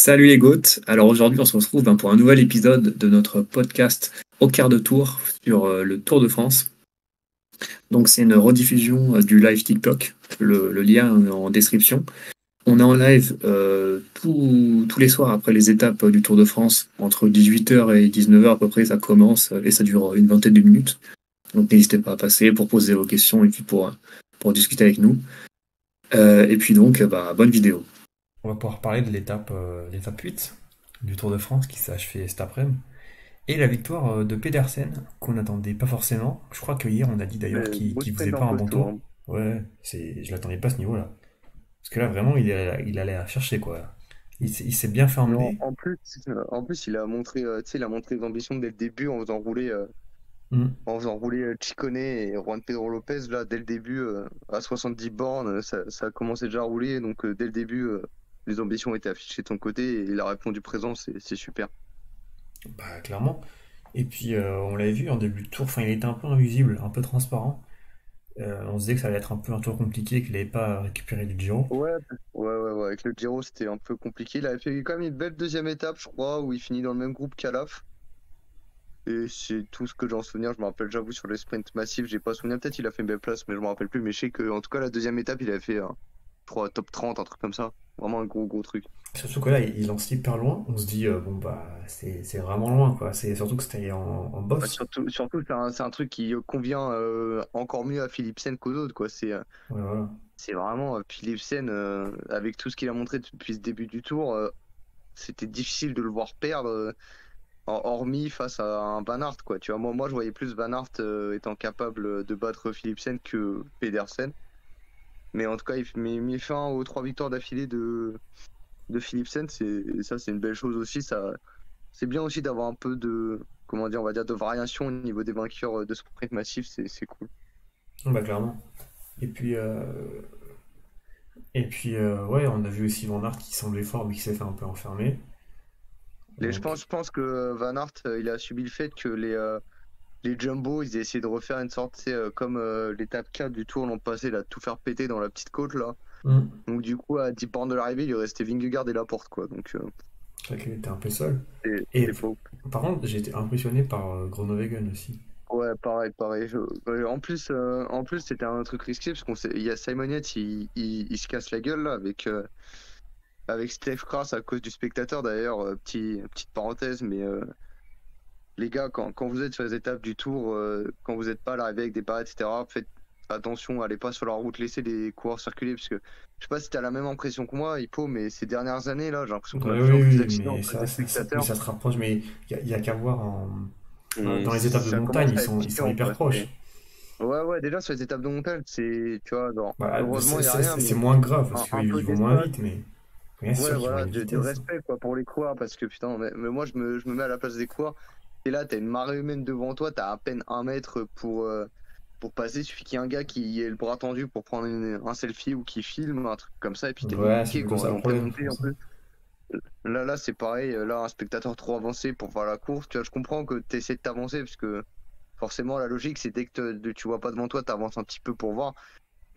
Salut les goths. Alors aujourd'hui, on se retrouve pour un nouvel épisode de notre podcast Au quart de tour sur le Tour de France. Donc c'est une rediffusion du live TikTok, le lien est en description. On est en live tous les soirs après les étapes du Tour de France, entre 18h et 19h à peu près, ça commence et ça dure une vingtaine de minutes. Donc n'hésitez pas à passer pour poser vos questions et puis pour discuter avec nous. Et puis donc, bonne vidéo. On va pouvoir parler de l'étape 8 du Tour de France qui s'est achevé cet après-midi. Et la victoire de Pedersen, qu'on n'attendait pas forcément. Je crois que hier on a dit d'ailleurs Beau qu'il faisait sprint en pas un bon costaud, tour. hein. Ouais, je l'attendais pas à ce niveau-là. Parce que là vraiment il allait à chercher quoi. Il s'est bien fait Mais emmener. en plus, il a montré, tu sais, il a montré l'ambition dès le début Mm. en faisant rouler Ciccone et Juan Pedro Lopez. Là, dès le début, à 70 bornes, ça a commencé déjà à rouler. Donc, dès le début, les ambitions étaient affichées de son côté et il a répondu présent. C'est super. Bah clairement. Et puis on l'avait vu en début de tour, enfin il était un peu invisible, un peu transparent. On se disait que ça allait être un peu un tour compliqué, qu'il n'avait pas récupéré du Giro. Ouais, ouais. Avec le Giro, c'était un peu compliqué. Il avait fait quand même une belle deuxième étape, je crois, où il finit dans le même groupe qu'Alaf. Et c'est tout ce que j'en souviens. Je me rappelle, j'avoue, sur les sprints massifs, j'ai pas souvenir. Peut-être il a fait une belle place, mais je me rappelle plus. Mais je sais que, en tout cas, la deuxième étape, il avait fait, je crois, top 30, un truc comme ça. Vraiment un gros truc. Surtout que là, il lance hyper loin. On se dit, bon, bah, c'est vraiment loin, quoi. C'est surtout que c'était en Bah, bosse. surtout c'est un truc qui convient encore mieux à Philipsen qu'aux autres, quoi. Ouais, voilà. C'est vraiment Philipsen, avec tout ce qu'il a montré depuis ce début du tour, c'était difficile de le voir perdre, hormis face à un Van Aert, quoi. Tu vois, moi, je voyais plus Van Aert étant capable de battre Philipsen que Pedersen. Mais en tout cas, il met fin aux trois victoires d'affilée de Philipsen. C'est une belle chose aussi. C'est bien aussi d'avoir un peu de, comment dire, on va dire, de variation au niveau des vainqueurs de sprint massif. C'est cool. Bah, clairement. Et puis, ouais, on a vu aussi Van Aert qui semblait fort, mais qui s'est fait un peu enfermer. Et Donc, je pense que Van Aert, il a subi le fait que les Jumbo, ils aient essayé de refaire une sorte, c'est comme l'étape 4 du Tour l'an passé, là, de tout faire péter dans la petite côte, là. hmm, Donc, du coup, à 10 bornes de l'arrivée, il lui restait Vingegaard et Laporte, quoi. Donc, c'est vrai qu'il était un peu seul. c'est Et c'est faux. par contre, j'ai été impressionné par Groenewegen aussi. Ouais, pareil. En plus, c'était un truc risqué parce il y a Simon Yates, il se casse la gueule là avec Steph Kras à cause du spectateur. D'ailleurs, petite parenthèse, mais les gars, quand vous êtes sur les étapes du Tour, quand vous n'êtes pas à l'arrivée avec des barrettes, etc., faites attention, allez pas sur la route, laissez les coureurs circuler parce que je sais pas si tu as la même impression que moi, Hippo, mais ces dernières années là, j'ai l'impression qu'on a Ouais, de plus en oui, plus oui, d'accidents à mais cause des mais spectateurs ça se rapproche. Mais il y a qu'à voir et dans les étapes de ça montagne, commence à être ils sont chiant, hyper quoi. proches. Ouais, déjà sur les étapes de montagne, tu vois, Bah, heureusement, il n'y a rien, c'est mais moins grave parce un peu qu'ils vont moins d'espace. vite, mais bien Ouais, sûr qu'ils ont voilà, une de vitesse. respect, quoi, pour les coureurs, parce que putain, mais moi, je me mets à la place des coureurs. Et là, t'as une marée humaine devant toi, t'as à peine un mètre pour passer. Il suffit qu'il y ait un gars qui ait le bras tendu pour prendre un selfie ou qui filme, un truc comme ça, et puis t'es Ouais, c'est niqué, plutôt quoi. On ça est le en pleine problème, je montée, en pense, hein. plus. Là, c'est pareil. Là, un spectateur trop avancé pour faire la course. Tu vois, je comprends que tu essaies de t'avancer, parce que forcément, la logique, c'est dès que tu vois pas devant toi, t'avances un petit peu pour voir.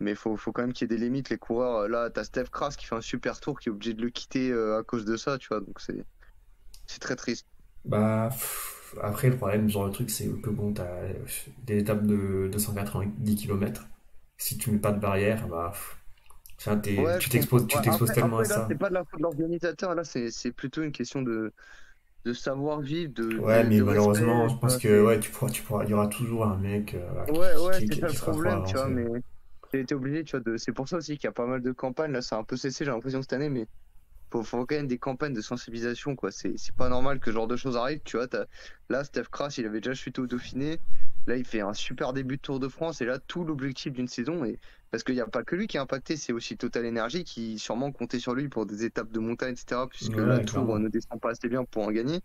Mais faut quand même qu'il y ait des limites. Les coureurs, là, t'as Steph Kras qui fait un super tour, qui est obligé de le quitter à cause de ça, tu vois. Donc c'est très triste. Bah, après, le problème, ce genre de truc, c'est que bon, t'as des étapes de 290 km. Si tu mets pas de barrière, bah, enfin, Ouais, je comprends. tu Ouais, t'exposes tellement à après, là, ça. c'est pas de la faute de l'organisateur. Là, c'est plutôt une question de savoir-vivre, Ouais, mais de respect. malheureusement, je Tu pense vois, que ouais, il y aura toujours un mec ouais, c'est ça le qui sera trop problème, tu vois. avancé. Mais j'ai été obligé, tu vois, c'est pour ça aussi qu'il y a pas mal de campagnes. Là, c'est un peu cessé, j'ai l'impression, cette année, mais faut quand même des campagnes de sensibilisation, quoi. C'est pas normal que ce genre de choses arrivent, tu vois. Là, Steph Kras, il avait déjà chuté au Dauphiné. Là, il fait un super début de Tour de France. Et là, tout l'objectif d'une saison, parce qu'il n'y a pas que lui qui est impacté, c'est aussi Total Energy qui sûrement comptait sur lui pour des étapes de montagne, etc. Puisque la Ouais, Tour clairement. ne descend pas assez bien pour en gagner.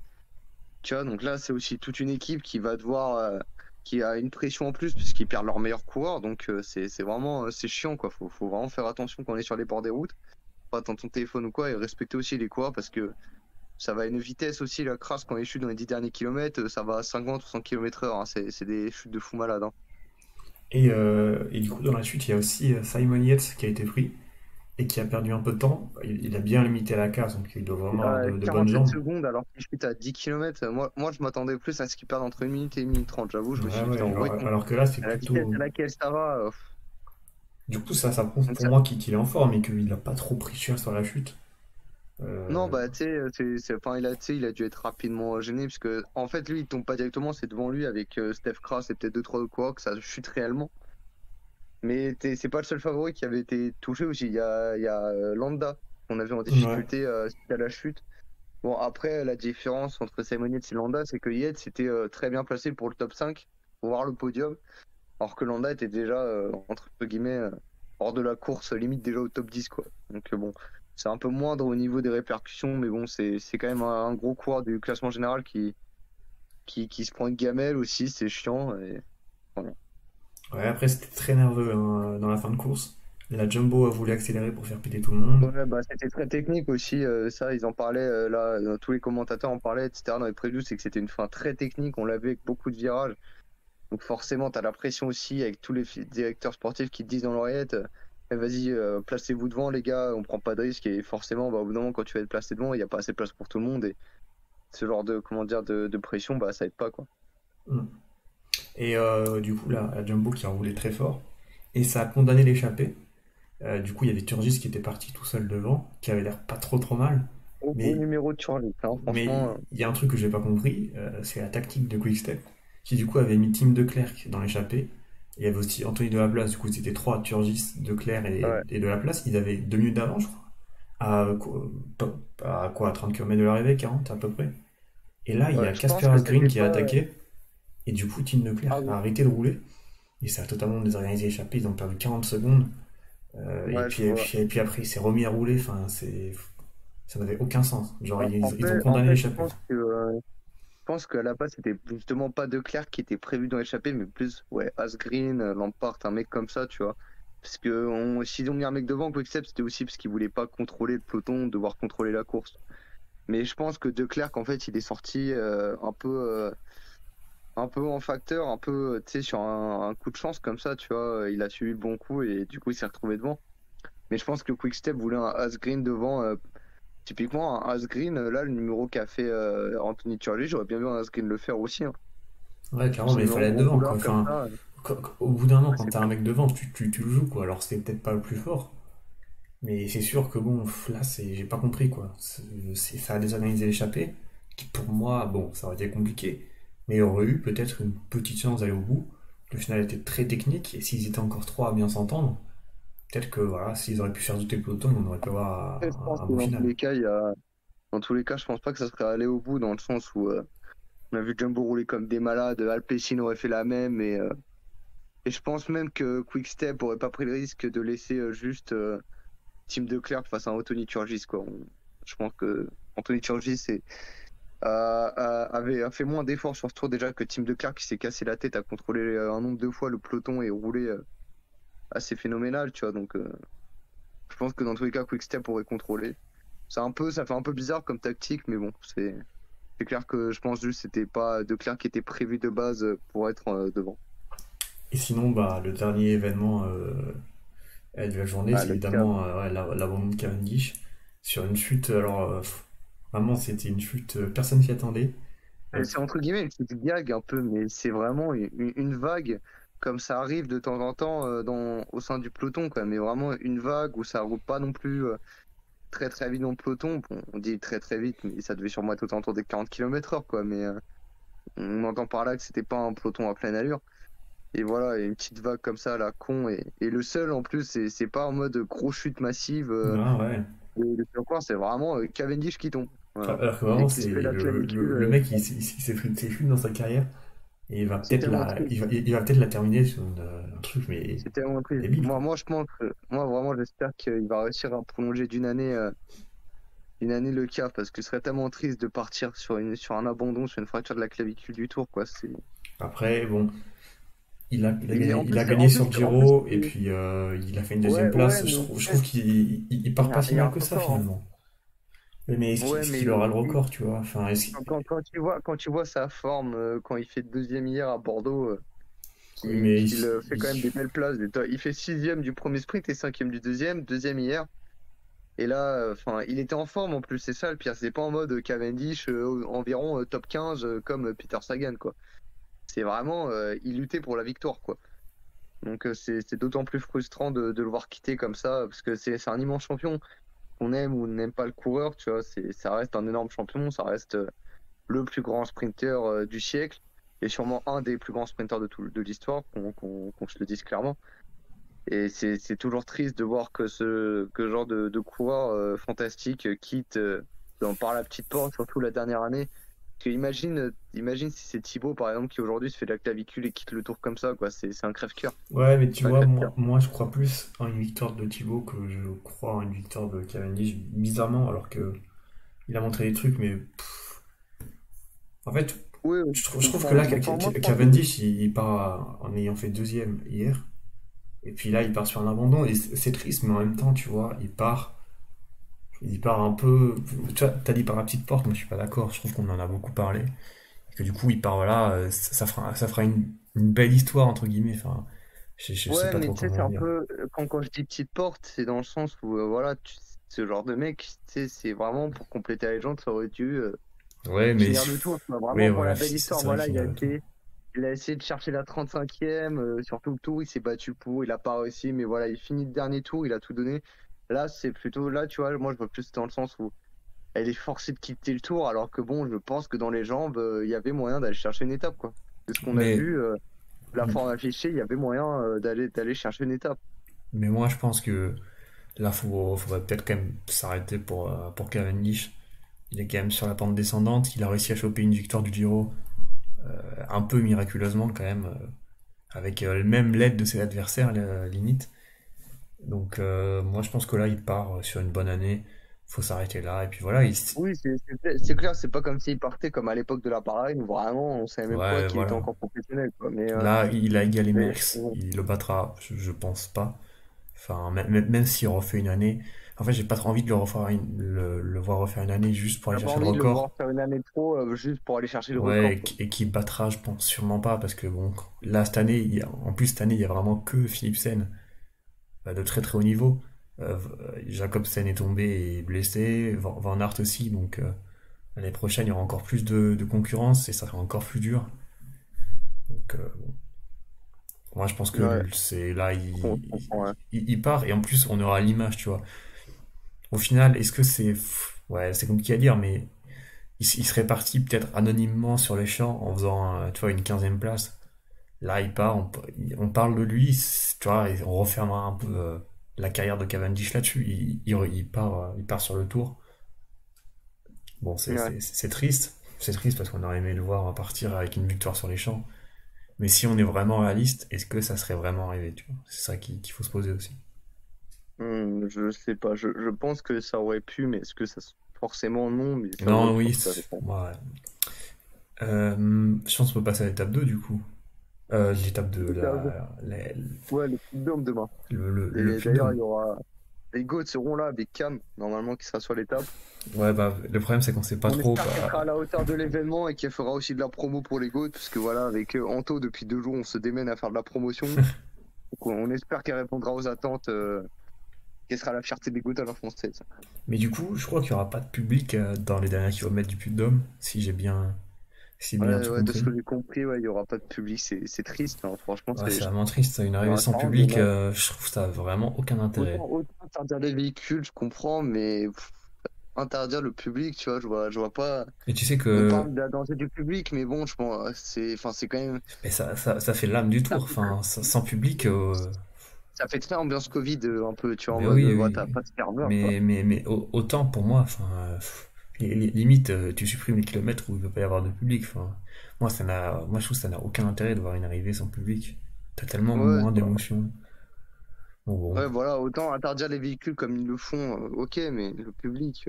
Tu vois, donc là, c'est aussi toute une équipe qui va devoir, qui a une pression en plus puisqu'ils perdent leur meilleur coureur. Donc, c'est vraiment, c'est chiant, quoi. Faut vraiment faire attention quand on est sur les bords des routes, pas attendre ton téléphone ou quoi, et respecter aussi les coureurs parce que ça va à une vitesse aussi, la crasse quand il chute dans les 10 derniers kilomètres, ça va à 50 ou 100 km/h, hein. C'est des chutes de fou malade, hein. Et du coup, dans la suite, il y a aussi Simon Yates qui a été pris. et qui a perdu un peu de temps, il a bien limité la casse, donc il doit vraiment avoir À de bonnes 47 jambes. secondes alors qu'il chute à 10 km. Moi, je m'attendais plus à ce qu'il perde entre 1 minute et 1 minute 30. J'avoue, je me Ouais, suis dit, putain, ouais, en vrai, alors que là, c'est à la vitesse à plutôt. laquelle ça va. Du coup, ça prouve Donc pour ça- moi qu'il est en forme et qu'il a pas trop pris cher sur la chute. Non, Euh, bah, tu sais, enfin, tu sais, il a dû être rapidement gêné parce que, en fait, lui, il tombe pas directement, c'est devant lui avec Steph Kras et peut-être deux trois autres coureurs que ça chute réellement. Mais c'est pas le seul favori qui avait été touché aussi. Il y a Landa qu'on a vu en ouais. difficulté suite à la chute. Bon, après, la différence entre Simon Yates et Landa, c'est que Yates était très bien placé pour le top 5, pour voir le podium, alors que Landa était déjà, entre guillemets, hors de la course, limite déjà au top 10, quoi. Donc, bon, c'est un peu moindre au niveau des répercussions, mais bon, c'est quand même un gros coureur du classement général qui se prend une gamelle aussi, c'est chiant. Et, voilà. Ouais, après, c'était très nerveux hein, dans la fin de course. La Jumbo a voulu accélérer pour faire péter tout le monde. Ouais, bah, c'était très technique aussi, ça, ils en parlaient, là, tous les commentateurs en parlaient, etc., dans les previews, c'est que c'était une fin très technique, on l'a vu avec beaucoup de virages. Donc forcément, tu as la pression aussi avec tous les directeurs sportifs qui te disent dans l'oreillette, eh, vas-y, placez-vous devant les gars, on prend pas de risque. Et forcément, bah, au bout d'un moment, quand tu vas être placé devant, il n'y a pas assez de place pour tout le monde. Et ce genre de, comment dire, de pression, bah, ça aide pas, quoi. Mm. Et du coup, la Jumbo qui a roulé très fort. Et ça a condamné l'échappée. Du coup, il y avait Turgis qui était parti tout seul devant, qui avait l'air pas trop trop mal. Au Mais numéro de Charlie, hein, Mais franchement. il y a un truc que j'ai pas compris, c'est la tactique de Quickstep, qui du coup avait mis Tim Declercq dans l'échappée. Et il y avait aussi Anthony Delaplace, du coup c'était trois, Turgis, Declercq Ouais, et Delaplace. Ils avaient 2 minutes d'avance, je crois. À quoi, à 30 km de l'arrivée, 40 à peu près. Et là, il y ouais, a je pense Casper que Asgreen c'était qui a pas. attaqué. Et du coup, Tim Ah Declercq a oui, arrêté de rouler. Et ça a totalement désorganisé l'échappée. Ils ont perdu 40 secondes. ouais, je vois. Et puis après, il s'est remis à rouler. Enfin, ça n'avait aucun sens. Genre, ils ont En condamné fait, je l'échappée. pense que. Je pense qu'à la base, c'était justement pas De Clercq qui était prévu dans l'échappée, mais plus ouais, Asgreen, Lampard, un mec comme ça, tu vois. Parce que s'ils ont mis un mec devant, Quickstep, c'était aussi parce qu'ils voulaient pas contrôler le peloton, devoir contrôler la course. Mais je pense que De Clercq, en fait, il est sorti un peu en facteur, un peu, tu sais, sur un coup de chance comme ça, tu vois. Il a suivi le bon coup et du coup, il s'est retrouvé devant. Mais je pense que Quickstep voulait un Asgreen devant. Typiquement, un Asgreen, là, le numéro qu'a fait Anthony Turgis, j'aurais bien vu un Asgreen le faire aussi, hein. Ouais, clairement, Ce mais il numéro fallait être gros devant, quoi. rouleur comme Enfin, ça, au bout d'un an, ouais, quand c'est t'as un clair. mec devant, tu le joues, quoi. Alors, c'était peut-être pas le plus fort, mais c'est sûr que bon, là, j'ai pas compris, quoi. Ça a désorganisé l'échappée, qui pour moi, bon, ça aurait été compliqué, mais il y aurait eu peut-être une petite chance d'aller au bout. Le final était très technique, et s'ils étaient encore trois à bien s'entendre, peut-être que, voilà, s'ils auraient pu faire douter le peloton, on aurait pu Après, je avoir pense un que beau final. dans tous les cas, je pense pas que ça serait allé au bout dans le sens où on a vu Jumbo rouler comme des malades, Alpecin aurait fait la même et je pense même que Quickstep aurait pas pris le risque de laisser juste Team de Klerk face à un Anthony Turgis, quoi. Je pense que Anthony Turgis a fait moins d'efforts sur ce tour déjà que Team de Klerk qui s'est cassé la tête à contrôler un nombre de fois le peloton et rouler assez phénoménal, tu vois. Donc, je pense que dans tous les cas, Quickstep aurait contrôlé. Ça fait un peu bizarre comme tactique, mais bon, c'est clair que je pense juste que c'était pas De Clercq qui était prévu de base pour être devant. Et sinon, bah, le dernier événement de la journée, Ah, c'est le cas. évidemment l'abandon de Cavendish sur une chute. Alors, vraiment, c'était une chute, personne s'y attendait. Euh, C'est entre guillemets une petite gag un peu, mais c'est vraiment une vague comme ça arrive de temps en temps au sein du peloton, quoi. Mais vraiment une vague où ça roule pas non plus très très vite dans le peloton. Bon, on dit très très vite, mais ça devait sûrement être aux alentours des 40 km/h, quoi. Mais on entend par là que c'était pas un peloton à pleine allure. Et voilà, et une petite vague comme ça, la con. Et le seul en plus, c'est pas en mode gros chute massive. ah ouais. Et le surcours, c'est vraiment Cavendish qui tombe. Voilà. Alors que Et vraiment, qui se c'est fait la clavicule. le mec, il s'est pris de ses chutes dans sa carrière et C'est tellement triste. il va peut-être la terminer sur un truc, mais C'est tellement triste. débile, Moi, quoi. moi, je pense moi, vraiment, j'espère qu'il va réussir à prolonger d'une année le CAF parce que ce serait tellement triste de partir sur un abandon, sur une fracture de la clavicule du tour, quoi. Après, bon, En il plus, a gagné sur le en plus, Giro et puis il a fait une deuxième ouais, ouais, place. mais Je trouve qu'il part pas si il y a mal un que ça record, hein. finalement. Mais Ouais, est-ce mais qu'il aura le record, tu vois? Enfin, quand tu vois sa forme, quand il fait deuxième hier à Bordeaux, oui, mais qu'il fait quand même des belles places. Il fait sixième du premier sprint et cinquième du deuxième, deuxième hier. Et là, enfin, il était en forme en plus, c'est ça le pire. C'est pas en mode Cavendish, environ top 15 comme Peter Sagan, quoi. C'est vraiment, il luttait pour la victoire, quoi. Donc c'est d'autant plus frustrant de le voir quitter comme ça, parce que c'est un immense champion, qu'on aime ou n'aime pas le coureur, tu vois, ça reste un énorme champion, ça reste le plus grand sprinter du siècle, et sûrement un des plus grands sprinters de l'histoire, qu'on se le dise clairement. Et c'est toujours triste de voir que ce genre de coureur fantastique quitte par la petite porte, surtout la dernière année. Parce que imagine si c'est Thibaut, par exemple, qui aujourd'hui se fait de la clavicule et quitte le tour comme ça, quoi. C'est un crève-cœur. Ouais, mais tu C'est un vois, crève-cœur. moi je crois plus en une victoire de Thibaut que je crois en une victoire de Cavendish, bizarrement, alors que il a montré des trucs, mais en fait, Oui, oui, je je trouve que comprends. là, Enfin, moi, je pense que Cavendish, il part en ayant fait deuxième hier, et puis là, il part sur un abandon, et c'est triste, mais en même temps, tu vois, il part un peu. Tu vois, t'as dit par la petite porte, moi je suis pas d'accord, je trouve qu'on en a beaucoup parlé, et que du coup, il part, voilà, ça fera une belle histoire, entre guillemets, enfin, je sais ouais, pas mais trop tu sais, c'est comment un dire. peu quand je dis petite porte, c'est dans le sens où voilà, ce genre de mec, tu sais, c'est vraiment pour compléter la légende, ça aurait dû Ouais, mais. finir le tour, tu vois, Oui, vraiment pour voilà, la belle histoire. c'est vrai, Voilà, finir le tour. il a essayé de chercher la 35e, sur tout le tour, il s'est battu pour, il a pas réussi, mais voilà, il finit le dernier tour, il a tout donné. Là, c'est plutôt là, tu vois, moi je vois plus dans le sens où elle est forcée de quitter le tour, alors que bon, je pense que dans les jambes, il y avait moyen d'aller chercher une étape, quoi. De ce qu'on a Mais, vu, la forme affichée, il y avait moyen d'aller chercher une étape. mais moi, je pense que là, faudrait peut-être quand même s'arrêter pour Cavendish. Il est quand même sur la pente descendante. Il a réussi à choper une victoire du Giro un peu miraculeusement quand même, avec même l'aide de ses adversaires, limite. Donc moi je pense que là il part sur une bonne année. Faut s'arrêter là. Et puis voilà, Oui, c'est clair, c'est pas comme s'il partait comme à l'époque de la Bahreïn où vraiment on savait même pas ouais, qu'il était voilà. encore professionnel, quoi. Là il a égalé Mais Merckx. Il le battra, je pense pas. Enfin, même s'il refait une année. En fait, j'ai pas trop envie de le voir refaire une année juste pour aller t'as pas chercher le envie de le voir record. faire une année trop juste pour aller chercher le Ouais, record, quoi. et qui battra, je pense sûrement pas, parce que bon, là, cette année, en plus, cette année, il y a vraiment que Philipsen, de très très haut niveau. Jacobsen est tombé et blessé, Van Aert aussi, donc l'année prochaine, il y aura encore plus de concurrence et ça sera encore plus dur. Donc, moi, je pense que Ouais, c'est là, je comprends, ouais. il part, et en plus, on aura l'image, tu vois. Au final, est-ce que c'est. Ouais, c'est compliqué à dire, mais il serait parti peut-être anonymement sur les champs en faisant, tu vois, une 15e place. Là, il part, on parle de lui, tu vois, et on refermera un peu la carrière de Cavendish là-dessus. Il part sur le tour. Bon, Ouais. c'est triste. C'est triste parce qu'on aurait aimé le voir partir avec une victoire sur les champs. Mais si on est vraiment réaliste, est-ce que ça serait vraiment arrivé, tu vois? C'est ça qu'il faut se poser aussi. Je sais pas, je pense que ça aurait pu, mais est-ce que forcément non, mais ça aurait Non, pu en oui, tout cas, je pense. ouais. Je pense qu'on peut passer à l'étape 2 du coup. L'étape 2, Ouais, le Puy de Dôme demain. le Et puits de d'ailleurs, il Dôme. y aura les GOAT seront là avec Cam, normalement, qui sera sur l'étape. Ouais, bah, le problème c'est qu'on sait pas On trop. espère qu'elle sera à Bah, la hauteur de l'événement et qu'elle fera aussi de la promo pour les GOAT, parce que voilà, avec Anto, depuis 2 jours, on se démène à faire de la promotion. Donc, on espère qu'elle répondra aux attentes, qu'elle sera la fierté des GOAT à la française. mais du coup, je crois qu'il y aura pas de public dans les derniers kilomètres du puits de Dôme, si j'ai bien Ouais, tout ouais, de ce compris. que j'ai compris, ouais, il y aura pas de public, c'est triste, hein. Franchement, Ouais, c'est vraiment triste, ça, une arrivée sans ça rend public, dommage. je trouve ça a vraiment aucun intérêt. Autant interdire les véhicules, je comprends, mais interdire le public, tu vois, je vois pas. Et tu sais On que parle de la danger du public, mais bon, je pense, enfin, c'est quand même. mais ça fait l'âme du Ça tour, fait, enfin, sans public, ça fait très ambiance Covid, un peu, tu vois, en mais mode, oui, ouais, oui. t'as pas de serveur, quoi. Mais autant pour moi, enfin, limite, tu supprimes les kilomètres où il ne peut pas y avoir de public. Enfin, moi, je trouve que ça n'a aucun intérêt de voir une arrivée sans public. T'as tellement Ouais, moins bah, d'émotions. Bon, bon. ouais, voilà, autant interdire les véhicules comme ils le font, ok, mais le public.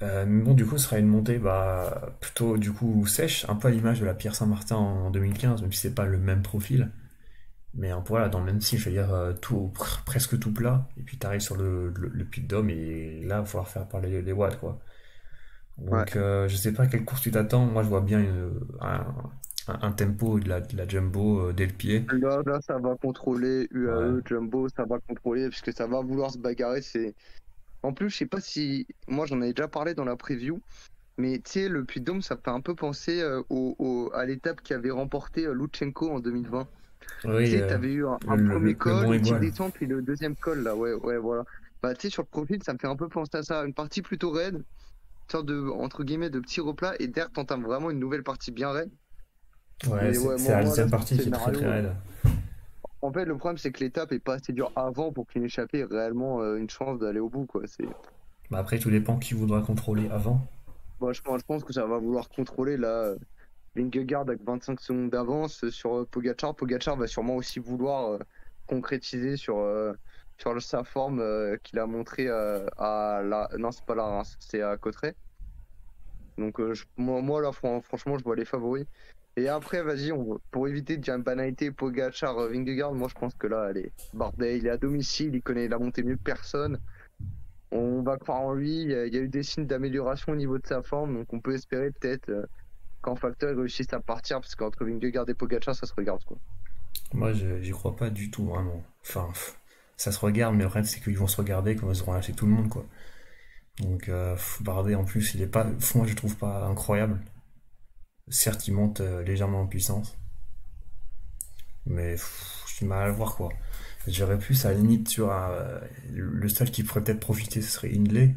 Mais bon, du coup, ce sera une montée bah, plutôt du coup sèche, un peu à l'image de la Pierre Saint-Martin en 2015, même si c'est pas le même profil. Mais un peu voilà, dans le même style, je veux dire, presque tout plat. Et puis t'arrives sur le Puy de Dôme et là, il va falloir faire parler les watts, quoi. Ouais. Donc, je sais pas quelle course tu t'attends. Moi, je vois bien un tempo de la jumbo dès le pied. Là, ça va contrôler Ouais. UAE, Jumbo, ça va contrôler, puisque ça va vouloir se bagarrer. En plus, je sais pas si. Moi, j'en avais déjà parlé dans la preview, mais tu sais, le Puy-de-Dôme, ça fait un peu penser à l'étape qui avait remporté Lutsenko en 2020. Tu Oui, sais, t'avais eu un premier le col, Mont une petite Aigoual. descente, puis le deuxième col, là, ouais, ouais, voilà. Bah, tu sais, sur le profil, ça me fait un peu penser à ça. Une partie plutôt raide, une sorte de, entre guillemets, de petit replat, et derrière, t'entames vraiment une nouvelle partie bien raide. Ouais, Mais ouais, c'est la moi, là, deuxième sur partie ce qui est très très scénario, raide. en fait, le problème, c'est que l'étape est pas assez dure avant pour qu'une échappée ait réellement une chance d'aller au bout, quoi. Bah après, tout dépend qui voudra contrôler avant. Bon, je pense que ça va vouloir contrôler, là. Vingegaard avec 25 secondes d'avance sur Pogacar. Pogacar va sûrement aussi vouloir concrétiser sa forme qu'il a montré à la. Non, c'est pas la Reims, c'est à Cauterets. Donc, moi, là, franchement, je vois les favoris. Et après, vas-y, pour éviter de dire une banalité, Pogacar, Vingegaard, moi, je pense que là, allez, Bardet, il est à domicile, il connaît la montée mieux que personne. On va croire en lui. Il y a eu des signes d'amélioration au niveau de sa forme, donc on peut espérer peut-être qu'en facteur, ils réussissent à partir, parce qu'entre Vingegaard et Pogacar, ça se regarde, quoi. Moi, j'y crois pas du tout, vraiment. Enfin, ça se regarde, mais le problème, c'est qu'ils vont se regarder quand ils auront lâché tout le monde, quoi. Donc, Bardet, en plus, il est pas, moi, je le trouve pas incroyable. Certes, il monte légèrement en puissance, mais j'ai du mal à le voir, quoi. J'aurais plus à la limite sur le seul qui pourrait peut-être profiter, ce serait Hindley.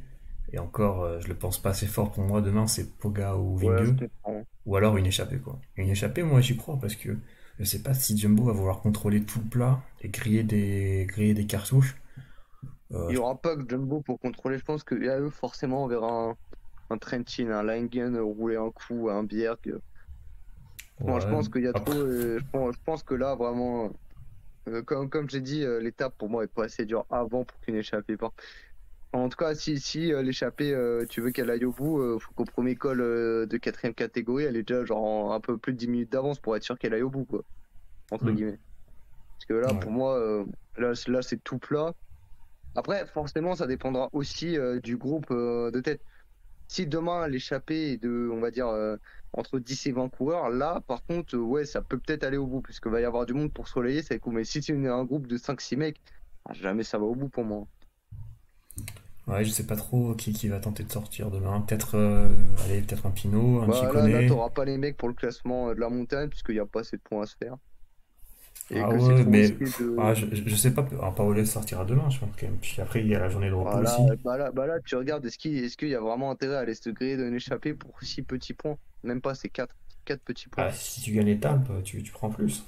Et encore, je le pense pas assez fort pour moi. Demain, c'est Poga ou Ouais, je Vingue. comprends. Ou alors une échappée, quoi. Une échappée, moi, j'y crois parce que je sais pas si Jumbo va vouloir contrôler tout le plat et griller des cartouches. Il y Je- aura pas que Jumbo pour contrôler. Je pense que eux, forcément, on verra un Trentin, un Langen rouler un coup, un Bjerg. Moi, je ouais. pense qu'il y a Après, trop. Je pense que là, vraiment, comme j'ai dit, l'étape pour moi est pas assez dure avant pour qu'une échappée parte. En tout cas, si l'échappée, tu veux qu'elle aille au bout, faut qu'au premier col de quatrième catégorie, elle est déjà genre un peu plus de 10 minutes d'avance pour être sûr qu'elle aille au bout, quoi, entre hmm, guillemets. Parce que là, ouais. pour moi, là c'est tout plat. Après, forcément, ça dépendra aussi du groupe de tête. Si demain l'échappée est de, on va dire, entre 10 et 20 coureurs, là, par contre, ouais, ça peut peut-être aller au bout, puisque va y avoir du monde pour se relayer, c'est cool. Mais si c'est un groupe de 5-6 mecs, jamais ça va au bout pour moi. Ouais, je sais pas trop qui va tenter de sortir demain. Peut-être, allez, peut-être un Pinot, un Bah là, Ciccone. t'auras pas les mecs pour le classement de la montagne, puisqu'il n'y a pas assez de points à se faire. Et Ah que c'est ouais, trop mais risqué je sais pas. Alors, Paolo sortira demain, je pense quand même. Puis après, il y a la journée de repos Voilà, aussi. bah là, tu regardes, est-ce qu'il y a vraiment intérêt à aller se griller d'un échappé pour 6 petits points? Même pas, c'est quatre petits points. Ah, si tu gagnes l'étape, tu prends plus.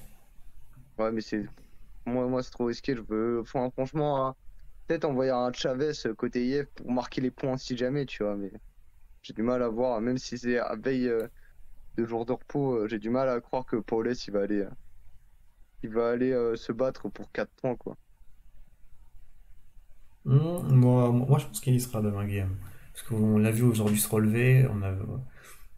Ouais, mais moi, c'est trop risqué. Franchement, hein, peut-être envoyer un Chavez côté IF pour marquer les points si jamais, tu vois. Mais j'ai du mal à voir, même si c'est à veille de jour de repos, j'ai du mal à croire que Paulès, il va aller se battre pour 4 points, quoi. Moi, je pense qu'il y sera demain, Guillaume. Parce qu'on l'a vu aujourd'hui se relever.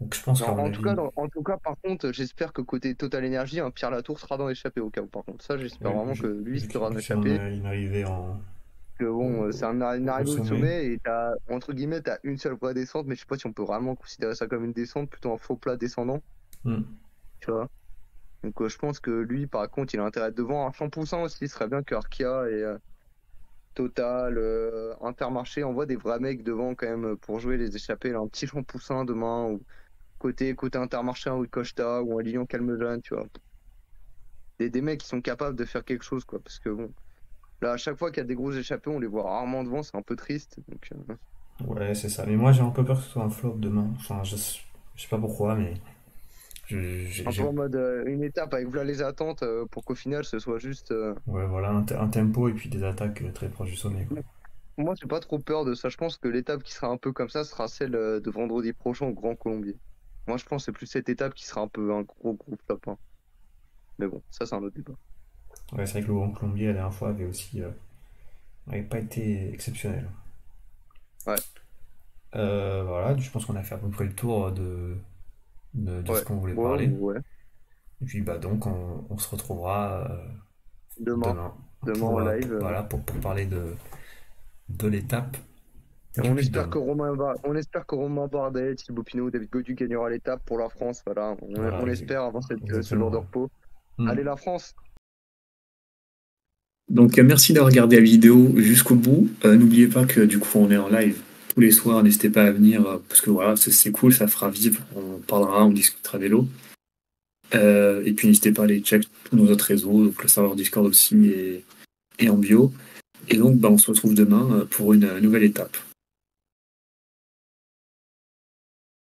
Donc je pense Non, qu'à mon en tout cas, avis, par contre, j'espère que côté Total Energy, un Pierre Latour sera dans l'échappée au cas où. Par contre, ça, j'espère vraiment que lui sera dans vu que c'est l'échappée. une arrivée Que bon, c'est une au arrivée au sommet. sommet et entre guillemets, t'as une seule vraie descente, mais je sais pas si on peut vraiment considérer ça comme une descente, plutôt un faux plat descendant, Hmm. tu vois. Donc, je pense que lui, par contre, il a intérêt à être devant. Un Champoussin aussi, il serait bien que Arkia et Total, Intermarché envoient des vrais mecs devant quand même pour jouer les échappées. Là, un petit Champoussin demain, ou côté Intermarché, un Rui Costa ou un Lilian Calmejane, tu vois. Des mecs qui sont capables de faire quelque chose, quoi. Parce que bon, là, à chaque fois qu'il y a des grosses échappées, on les voit rarement devant, c'est un peu triste. Donc, Ouais, c'est ça. Mais moi, j'ai un peu peur que ce soit un flop demain. Enfin, je sais pas pourquoi, mais un peu en mode une étape avec voilà les attentes pour qu'au final ce soit juste. ouais, voilà, un tempo et puis des attaques très proches du sommet, quoi. Moi, j'ai pas trop peur de ça. Je pense que l'étape qui sera un peu comme ça sera celle de vendredi prochain au Grand Colombier. Moi, je pense que c'est plus cette étape qui sera un peu un gros flop, hein. Mais bon, ça, c'est un autre débat. Ouais, c'est vrai que le Grand Colombier, la dernière fois, avait aussi avait pas été exceptionnel. Ouais, Voilà, je pense qu'on a fait à peu près le tour de ce ouais, qu'on voulait ouais, parler. ouais. Et puis, bah, donc, on se retrouvera Demain, demain demain en live. voilà, pour parler de l'étape On espère que Romain Bardet, Thibaut Pinot, David Gaudu gagnera l'étape pour la France. Voilà, on espère avant ce jour de repos. Allez la France! Donc merci d'avoir regardé la vidéo jusqu'au bout. N'oubliez pas que du coup on est en live tous les soirs, n'hésitez pas à venir parce que voilà, c'est cool, ça fera vivre, on parlera, on discutera vélo. Et puis n'hésitez pas à aller check tous nos autres réseaux, donc le serveur Discord aussi et en bio. Et donc on se retrouve demain pour une nouvelle étape.